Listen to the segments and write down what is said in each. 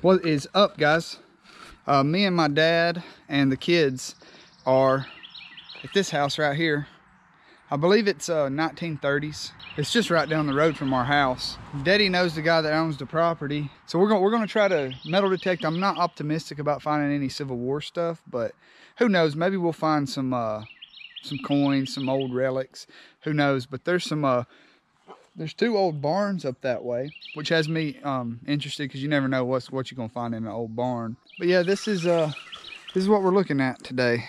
What is up, guys? Me and my dad and the kids are at this house right here. I believe it's 1930s. It's just right down the road from our house. Daddy knows the guy that owns the property, so we're gonna try to metal detect. I'm not optimistic about finding any Civil War stuff, but who knows? Maybe we'll find some coins, some old relics. Who knows? But there's two old barns up that way, which has me interested, because you never know what you're gonna find in an old barn. But yeah, this is what we're looking at today.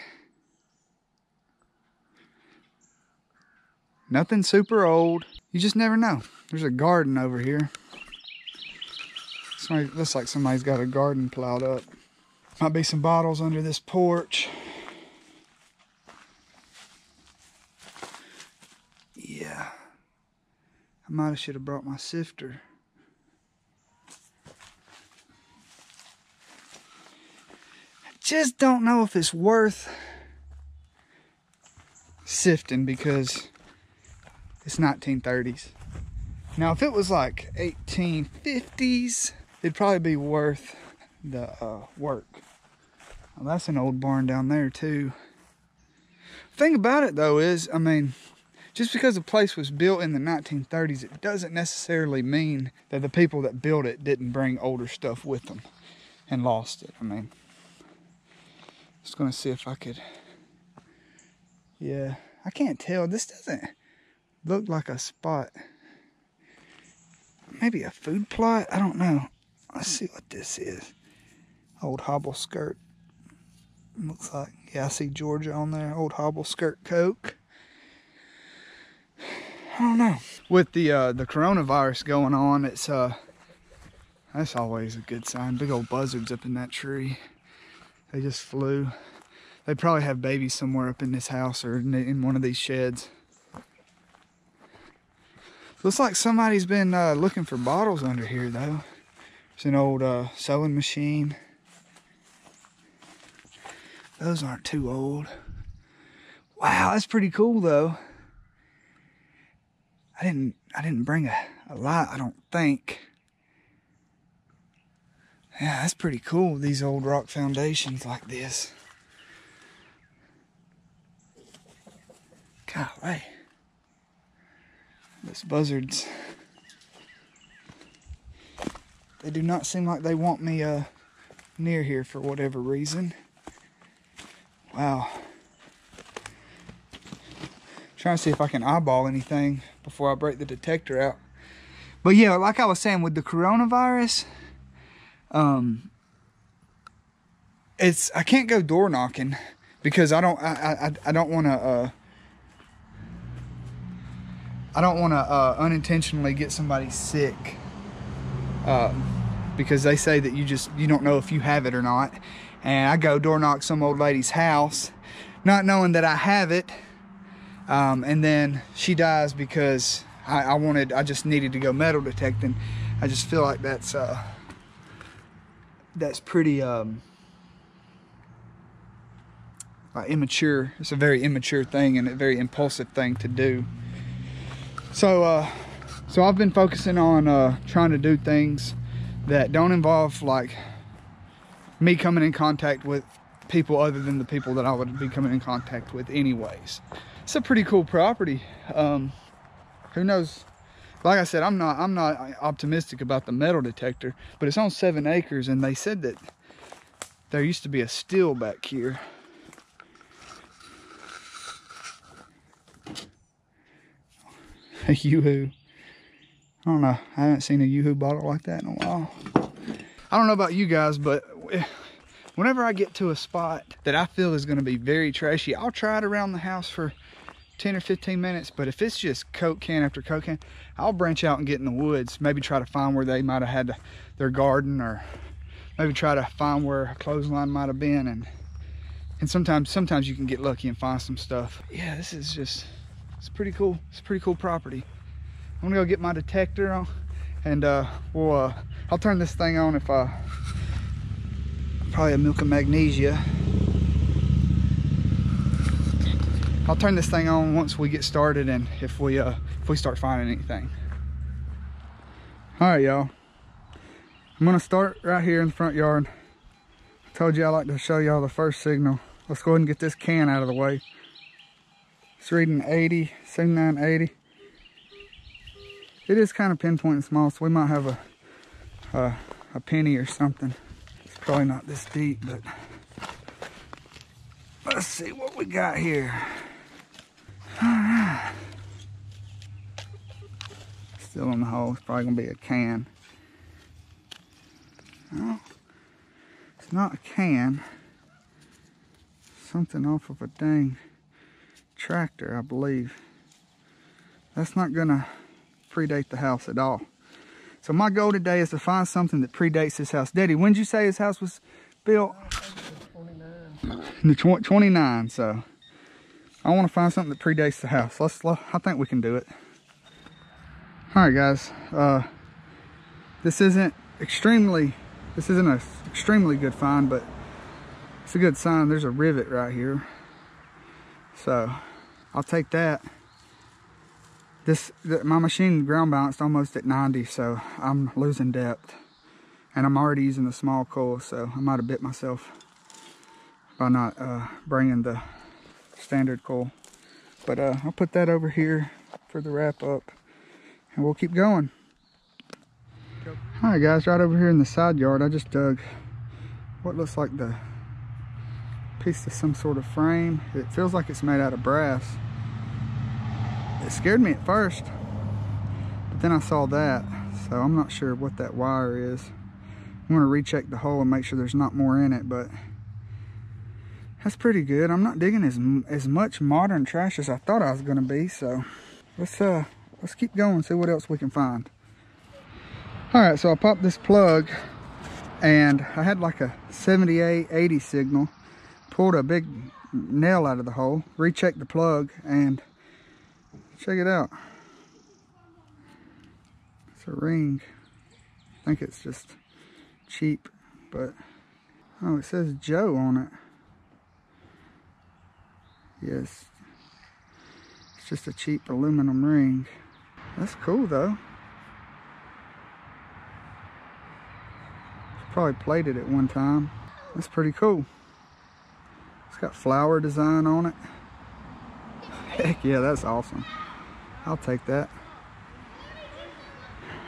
Nothing super old. You just never know. There's a garden over here. Looks like somebody's got a garden plowed up. Might be some bottles under this porch. Yeah. I might have should have brought my sifter. I just don't know if it's worth sifting, because it's 1930s. Now, if it was like 1850s, it'd probably be worth the work. Well, that's an old barn down there too. Thing about it though is, I mean, just because a place was built in the 1930s, it doesn't necessarily mean that the people that built it didn't bring older stuff with them and lost it. I mean, just gonna see if I could. Yeah, I can't tell. This doesn't look like a spot. Maybe a food plot? I don't know. Let's see what this is. Old hobble skirt. Looks like, yeah, I see Georgia on there. Old hobble skirt Coke. I don't know. With the coronavirus going on, it's that's always a good sign. Big old buzzards up in that tree. They just flew. They probably have babies somewhere up in this house or in one of these sheds. Looks like somebody's been looking for bottles under here though. There's an old sewing machine. Those aren't too old. Wow, that's pretty cool though. I didn't bring a lot, I don't think. Yeah, that's pretty cool, these old rock foundations like this. Golly. Those buzzards. They do not seem like they want me near here for whatever reason. Wow. Trying to see if I can eyeball anything before I break the detector out. But yeah, like I was saying, with the coronavirus, I can't go door knocking because I don't want to unintentionally get somebody sick, because they say that you don't know if you have it or not. And I go door knock some old lady's house, not knowing that I have it, and then she dies because I just needed to go metal detecting. I just feel like that's pretty immature. It's a very immature thing and a very impulsive thing to do. So I've been focusing on trying to do things that don't involve like me coming in contact with people other than the people that I would be coming in contact with anyways. It's a pretty cool property. Who knows? Like I said, I'm not optimistic about the metal detector, but it's on 7 acres, and they said that there used to be a still back here. A Yoo-hoo. I don't know. I haven't seen a Yoo-hoo bottle like that in a while. I don't know about you guys, but whenever I get to a spot that I feel is going to be very trashy, I'll try it around the house for 10 or 15 minutes. But if it's just Coke can after Coke can, I'll branch out and get in the woods. Maybe try to find where they might have had their garden, or maybe try to find where a clothesline might have been. And sometimes you can get lucky and find some stuff. Yeah, this is just... it's pretty cool. It's a pretty cool property. I'm gonna go get my detector on, and I'll turn this thing on if probably a milk of magnesia. I'll turn this thing on once we get started, and if we start finding anything. All right, y'all. I'm gonna start right here in the front yard. I told you I like to show y'all the first signal. Let's go ahead and get this can out of the way. It's reading 80, 7980. It is kind of pinpoint small, so we might have a penny or something. It's probably not this deep, but let's see what we got here. All right. Still in the hole. It's probably gonna be a can. No, it's not a can. Something off of a dang tractor, I believe. That's not gonna predate the house at all. So my goal today is to find something that predates this house. Daddy, when did you say his house was built? 29. In the 29. So I want to find something that predates the house. I think we can do it. All right, guys. This isn't an extremely good find, but it's a good sign. There's a rivet right here, so I'll take that. My machine ground balanced almost at 90, so I'm losing depth, and I'm already using the small coil, so I might have bit myself by not bringing the standard coil. But I'll put that over here for the wrap up, and we'll keep going. All right, guys, right over here in the side yard, I just dug what looks like the piece of some sort of frame. It feels like it's made out of brass. It scared me at first, but then I saw that, so I'm not sure what that wire is. I'm gonna recheck the hole and make sure there's not more in it, but that's pretty good. I'm not digging as much modern trash as I thought I was gonna be, so let's keep going, see what else we can find. All right, so I popped this plug, and I had like a 78, 80 signal. Pulled a big nail out of the hole, rechecked the plug, and check it out. It's a ring. I think it's just cheap, but oh, it says Joe on it. Yes, it's just a cheap aluminum ring. That's cool though. Probably plated at one time. That's pretty cool. It's got flower design on it. Heck yeah, that's awesome. I'll take that.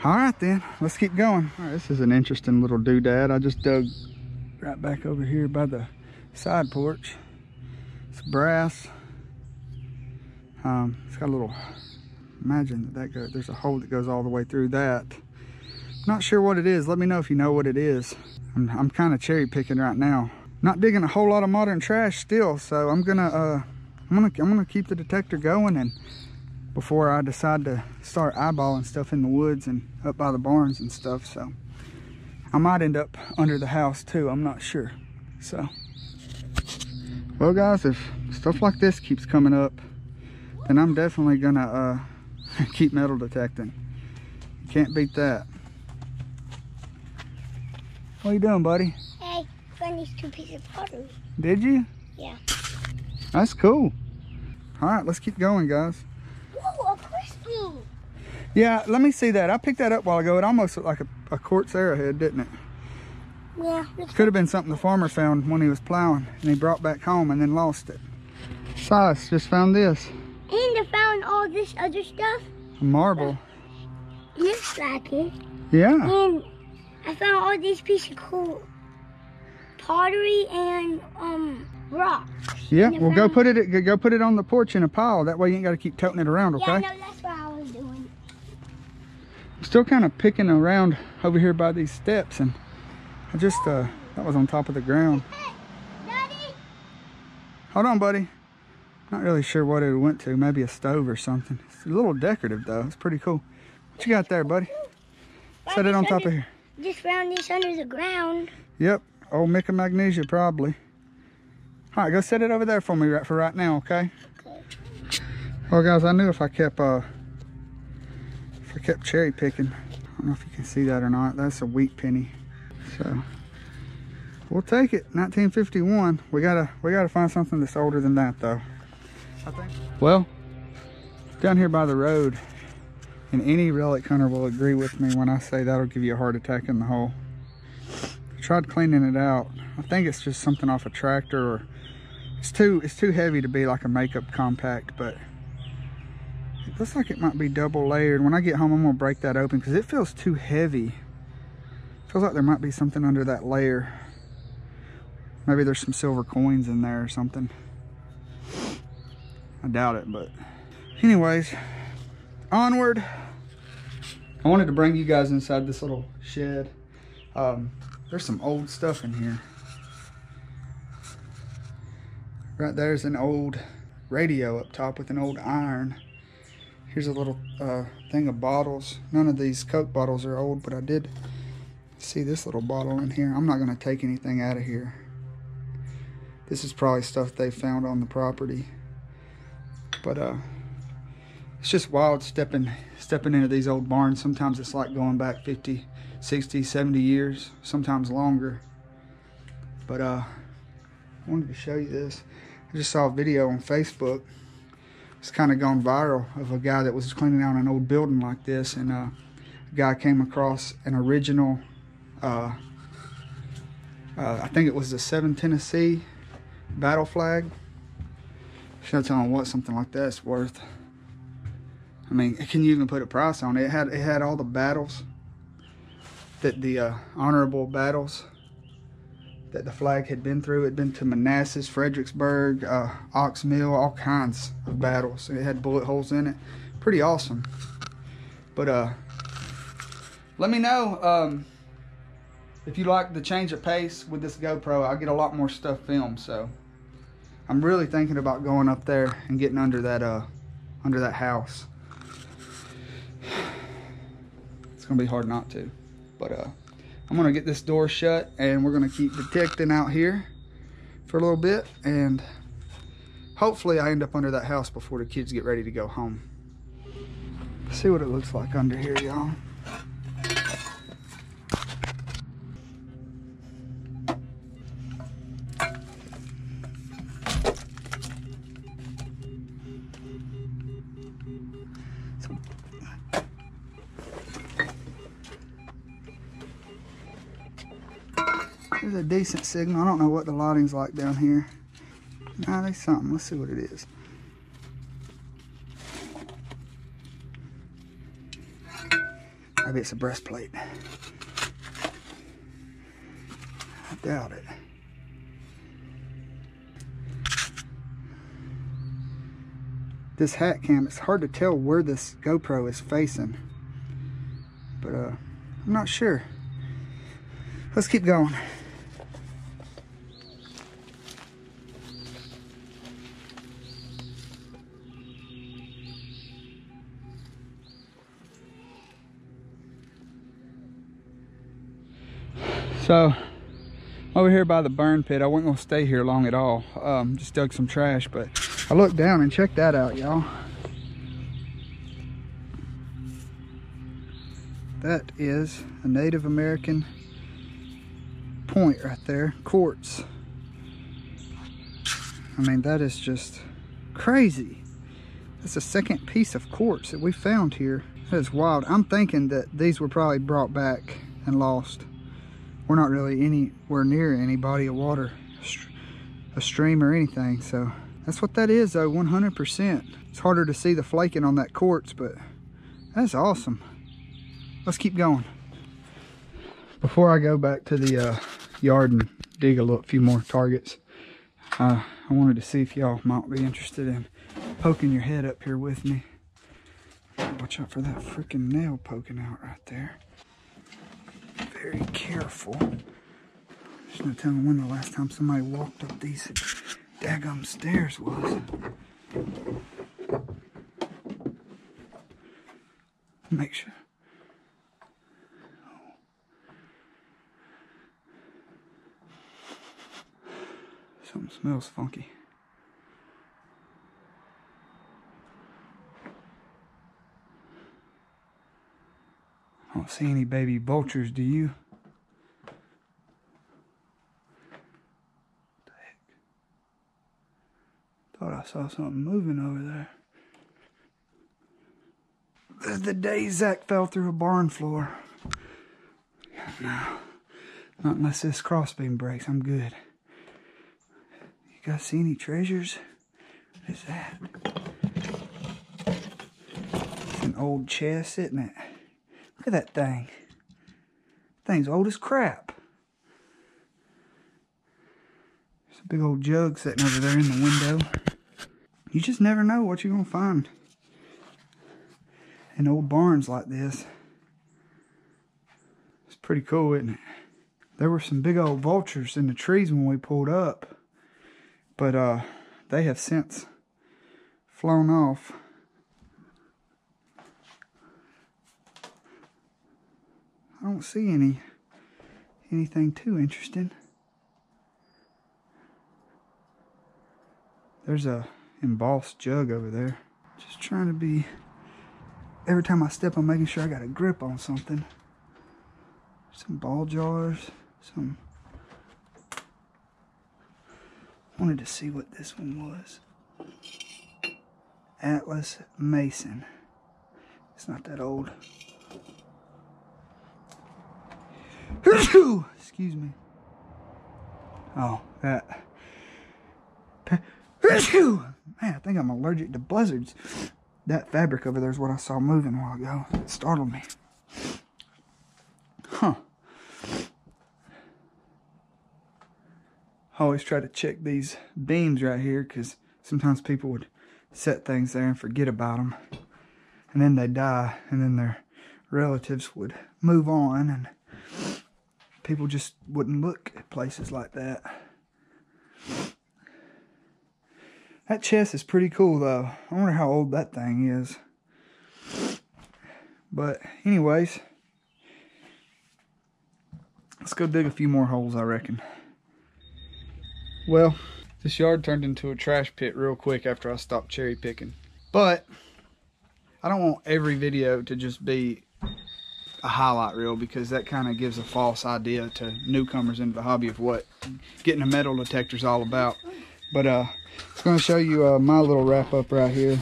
All right then, let's keep going. All right, this is an interesting little doodad. I just dug right back over here by the side porch. It's brass. It's got a little, imagine that goes, there's a hole that goes all the way through that. Not sure what it is. Let me know if you know what it is. I'm kind of cherry picking right now. Not digging a whole lot of modern trash still, so I'm gonna keep the detector going, and before I decide to start eyeballing stuff in the woods and up by the barns and stuff. So I might end up under the house too. I'm not sure. So, well, guys, if stuff like this keeps coming up, then I'm definitely gonna keep metal detecting. Can't beat that. What are you doing, buddy? Hey, I found these 2 pieces of pottery. Did you? Yeah. That's cool. All right, let's keep going, guys. Whoa, a crystal. Yeah, let me see that. I picked that up a while ago. It almost looked like a quartz arrowhead, didn't it? Yeah. Could have been something the farmer found when he was plowing, and he brought back home and then lost it. Silas just found this. And I found all this other stuff. A marble. Looks like it. Yeah. And I found all these pieces of cool pottery and rocks. Yeah, well, go put it on the porch in a pile. That way you ain't got to keep toting it around, okay? Yeah, no, that's what I was doing. I'm still kind of picking around over here by these steps, and I just that was on top of the ground. Hey, Daddy. Hold on, buddy. Not really sure what it went to. Maybe a stove or something. It's a little decorative though. It's pretty cool. What you got there, buddy? Set it on top of here. Just found this under the ground. Yep, old Mica Magnesia probably. All right, go set it over there for me for right now, okay? Okay. Well, guys, I knew if I kept cherry picking. I don't know if you can see that or not. That's a wheat penny. So we'll take it. 1951. We gotta find something that's older than that though, I think. Well, down here by the road, and any relic hunter will agree with me when I say that'll give you a heart attack in the hole. tried cleaning it out. I think it's just something off a tractor, or it's too heavy to be like a makeup compact, but it looks like it might be double layered. When I get home, I'm gonna break that open because it feels too heavy. Feels like there might be something under that layer. Maybe there's some silver coins in there or something. I doubt it, but anyways, onward. I wanted to bring you guys inside this little shed. There's some old stuff in here. Right there's an old radio up top with an old iron. Here's a little thing of bottles. None of these Coke bottles are old, but I did see this little bottle in here. I'm not going to take anything out of here. This is probably stuff they found on the property. But it's just wild stepping into these old barns. Sometimes it's like going back 50, 60, 70 years, sometimes longer. But I wanted to show you this. I just saw a video on Facebook. It's kind of gone viral, of a guy that was cleaning out an old building like this, and a guy came across an original, I think it was the 7 Tennessee battle flag. Should I tell him what something like that's worth? I mean, can you even put a price on it? It had all the battles, that the honorable battles that the flag had been through. It had been to Manassas, Fredericksburg, Ox Mill, all kinds of battles. It had bullet holes in it. Pretty awesome. But let me know if you like the change of pace with this GoPro. I get a lot more stuff filmed, so I'm really thinking about going up there and getting under that house. It's gonna be hard not to, but I'm gonna get this door shut, and we're gonna keep detecting out here for a little bit, and hopefully I end up under that house before the kids get ready to go home. Let's see what it looks like under here, y'all. There's a decent signal. I don't know what the lighting's like down here. Nah, there's something. Let's see what it is. Maybe it's a breastplate. I doubt it. This hat cam, it's hard to tell where this GoPro is facing, but I'm not sure. Let's keep going. So, over here by the burn pit, I wasn't gonna stay here long at all. Just dug some trash, but I looked down and checked that out, y'all. That is a Native American point right there, quartz. I mean, that is just crazy. That's the second piece of quartz that we found here. That is wild. I'm thinking that these were probably brought back and lost. We're not really anywhere near any body of water, a stream or anything, so that's what that is though, 100%. It's harder to see the flaking on that quartz, but that's awesome. Let's keep going. Before I go back to the yard and dig a few more targets, I wanted to see if y'all might be interested in poking your head up here with me. Watch out for that freaking nail poking out right there. Very careful. There's no telling when the last time somebody walked up these daggum stairs was. Make sure. Something smells funky. I don't see any baby vultures, do you? What the heck? Thought I saw something moving over there. This is the day Zach fell through a barn floor. No, Not unless this crossbeam breaks, I'm good. You guys see any treasures? What is that? It's an old chest, isn't it? Look at that thing. Thing's old as crap. There's a big old jug sitting over there in the window. You just never know what you're gonna find in old barns like this. It's pretty cool, isn't it? There were some big old vultures in the trees when we pulled up, but they have since flown off. I don't see anything too interesting. There's a embossed jug over there. Just trying to be, every time I step, I'm making sure I got a grip on something. Some ball jars, some. Wanted to see what this one was. Atlas Mason. It's not that old. Excuse me. Oh, that. Man, I think I'm allergic to buzzards. That fabric over there is what I saw moving a while ago. It startled me. Huh. I always try to check these beams right here because sometimes people would set things there and forget about them. And then they die, and then their relatives would move on, and people just wouldn't look at places like that. That chest is pretty cool though. I wonder how old that thing is. But anyways, let's go dig a few more holes, I reckon. Well, this yard turned into a trash pit real quick after I stopped cherry picking. But I don't want every video to just be a highlight reel, because that kind of gives a false idea to newcomers into the hobby of what getting a metal detector is all about. But it's going to show you my little wrap up right here.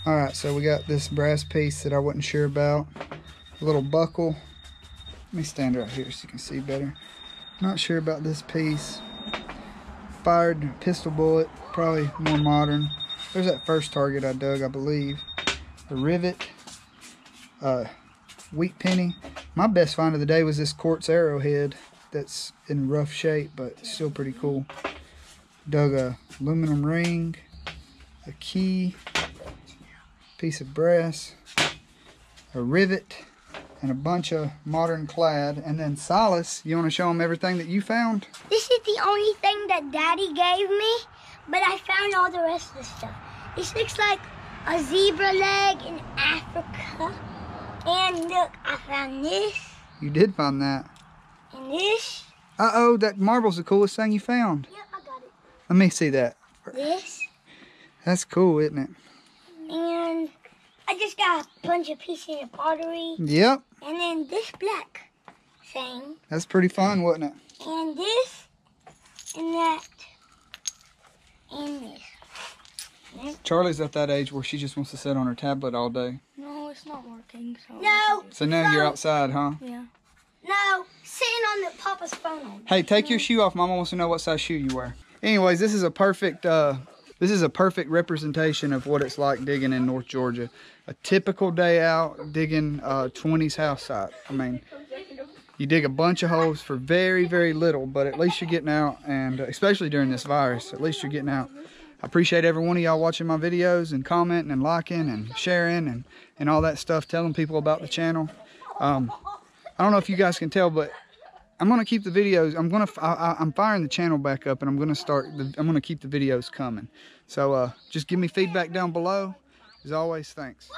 Alright, so we got this brass piece that I wasn't sure about. A little buckle. Let me stand right here so you can see better. Not sure about this piece. Fired pistol bullet, probably more modern. There's that first target I dug, I believe. The rivet. Wheat penny. My best find of the day was this quartz arrowhead that's in rough shape, but still pretty cool. Dug a aluminum ring, a key, piece of brass, a rivet, and a bunch of modern clad. And then Silas, you want to show them everything that you found? This is the only thing that Daddy gave me, but I found all the rest of the stuff. This looks like a zebra leg in Africa. And look, I found this. You did find that. And this. Uh-oh, that marble's the coolest thing you found. Yep, I got it. Let me see that. This. That's cool, isn't it? And I just got a bunch of pieces of pottery. Yep. And then this black thing. That's pretty fun, wasn't it? And this. And that. And this. Charlie's at that age where she just wants to sit on her tablet all day. No, it's not working. So no. So now you're outside, huh? Yeah. No, sitting on the Papa's phone. Hey, take your shoe off. Mama wants to know what size shoe you wear. Anyways, this is a perfect representation of what it's like digging in North Georgia. A typical day out digging 20's house site. I mean, you dig a bunch of holes for very, very little, but at least you're getting out, and especially during this virus, at least you're getting out. I appreciate every one of y'all watching my videos and commenting and liking and sharing and all that stuff, telling people about the channel. I don't know if you guys can tell, but I'm gonna keep the videos. I'm firing the channel back up, and I'm gonna keep the videos coming. So just give me feedback down below. As always, thanks.